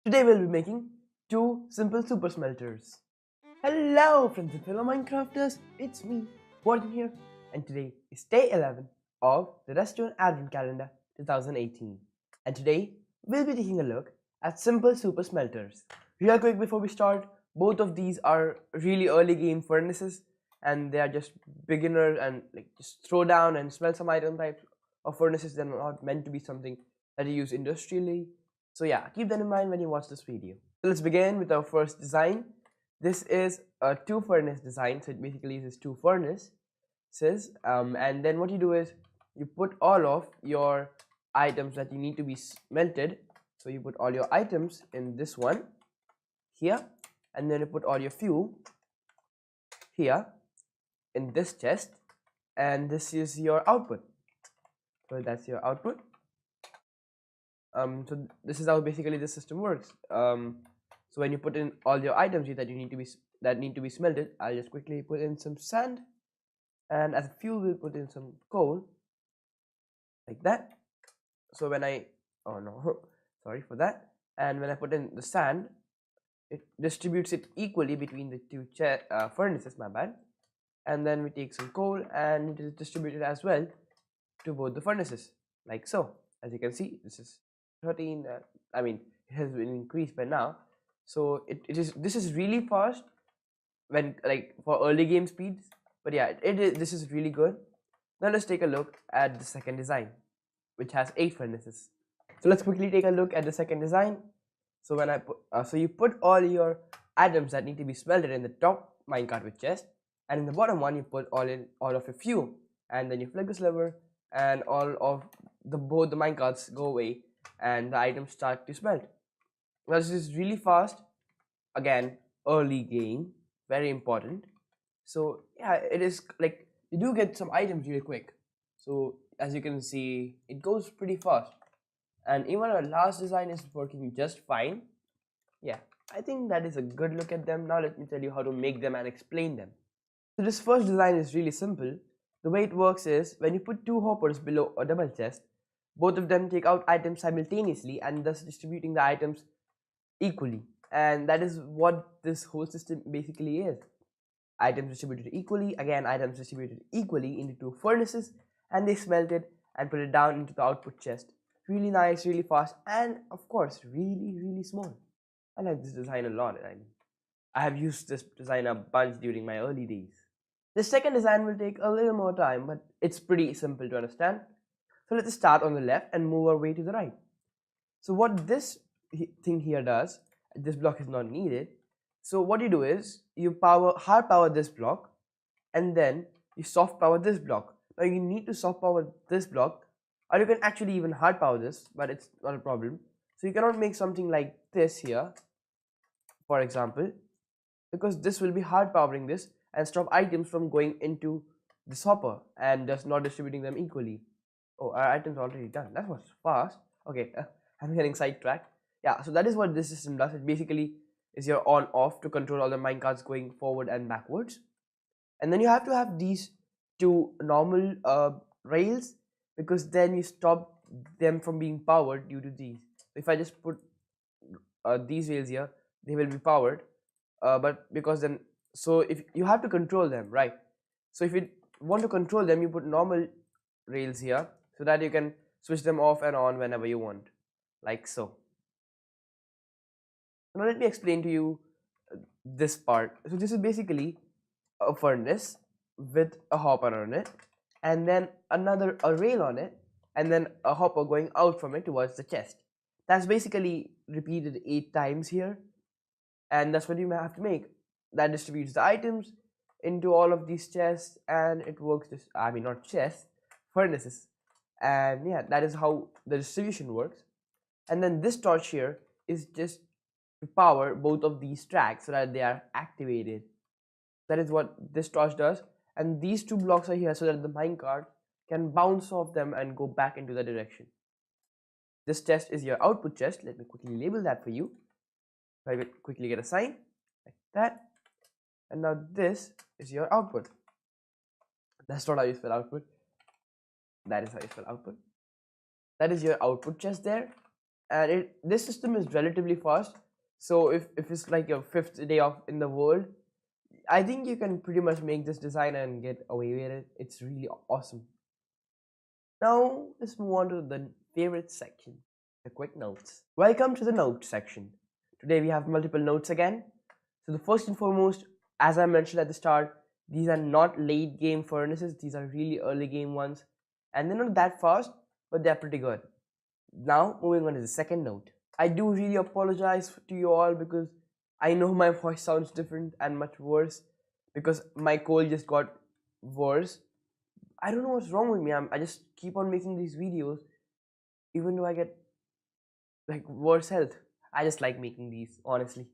Today we'll be making two simple super smelters. Hello friends and fellow Minecrafters, it's me, Vardhan here, and today is day 11 of the Redstone Advent Calendar 2018. And today we'll be taking a look at simple super smelters. Real quick before we start, both of these are really early game furnaces and they are just beginner and just throw down and smell some item types of furnaces. They're not meant to be something that you use industrially. So yeah, keep that in mind when you watch this video. So let's begin with our first design. This is a two furnace design, so it basically uses two furnaces. And then what you do is you put all of your items that you need to be smelted. So you put all your items in this one here, and then you put all your fuel here in this chest, and this is your output. So that's your output. So this is how basically the system works. So when you put in all your items that need to be smelted, I'll just quickly put in some sand, and as fuel we'll put in some coal, like that. So when I sorry for that. And when I put in the sand, it distributes it equally between the two furnaces. My bad. And then we take some coal and it is distributed as well to both the furnaces, like so. As you can see, this is 13. It has been increased by now. So this is really fast when for early game speeds. But yeah, this is really good. Now let's take a look at the second design, which has 8 furnaces. So let's quickly take a look at the second design. So when I put so you put all your items that need to be smelted in the top minecart with chest, and in the bottom one you put all of your fuel, and then you flick this lever and all of both the minecarts go away and the items start to smelt. Now this is really fast. Again, early game, very important. So yeah, it is like you do get some items really quick. So as you can see, it goes pretty fast, and even our last design is working just fine. Yeah, I think that is a good look at them. Now let me tell you how to make them and explain them. So this first design is really simple. The way it works is when you put two hoppers below a double chest, both of them take out items simultaneously and thus distributing the items equally. And that is what this whole system basically is. Items distributed equally, again items distributed equally into two furnaces, and they smelt it and put it down into the output chest. Really nice, really fast, and of course really small. I like this design a lot. I have used this design a bunch during my early days. The second design will take a little more time, but it's pretty simple to understand. So let's start on the left and move our way to the right. So what this thing here does, this block is not needed. So what you do is you hard power this block, and then you soft power this block. Now you need to soft power this block, or you can actually even hard power this, but it's not a problem. So you cannot make something like this here, for example, because this will be hard powering this and stop items from going into this hopper and just not distributing them equally. Oh, our items are already done. That was fast. Okay, I'm getting sidetracked. Yeah, so that is what this system does. It basically is your on off to control all the minecarts going forward and backwards. And then you have to have these two normal rails, because then you stop them from being powered due to these. So if I just put these rails here, they will be powered, but because then, so if you have to control them, right? So if you want to control them, you put normal rails here so that you can switch them off and on whenever you want, like so. Now let me explain to you this part. So this is basically a furnace with a hopper on it, and then a rail on it, and then a hopper going out from it towards the chest. That's basically repeated 8 times here, and that's what you have to make. That distributes the items into all of these chests, and it works this, not chests, furnaces. And yeah, that is how the distribution works. And then this torch here is just to power both of these tracks so that they are activated. That is what this torch does. And these two blocks are here so that the minecart can bounce off them and go back into the direction. This chest is your output chest. Let me quickly label that for you. So I will quickly get a sign like that. And now this is your output. That's not how you spell output. That is how you spell output. That is your output chest there. and this system is relatively fast. So if it's like your fifth day off in the world, I think you can pretty much make this design and get away with it. It's really awesome. Now let's move on to the favorite section, the quick notes. Welcome to the notes section. Today we have multiple notes again. So the first and foremost, as I mentioned at the start, these are not late game furnaces, these are really early game ones, and they're not that fast, but they're pretty good. Now moving on to the second note. I do really apologize to you all because I know my voice sounds different and much worse because my cold just got worse. I don't know what's wrong with me. I just keep on making these videos even though I get like worse health. I just like making these, honestly.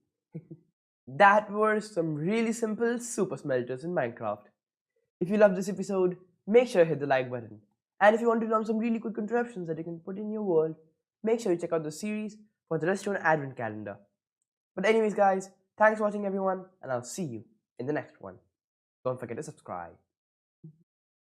That were some really simple super smelters in Minecraft. If you love this episode, make sure to hit the like button. And if you want to learn some really quick contraptions that you can put in your world, make sure you check out the series for the Redstone Advent Calendar. But anyways guys, thanks for watching everyone, and I'll see you in the next one. Don't forget to subscribe.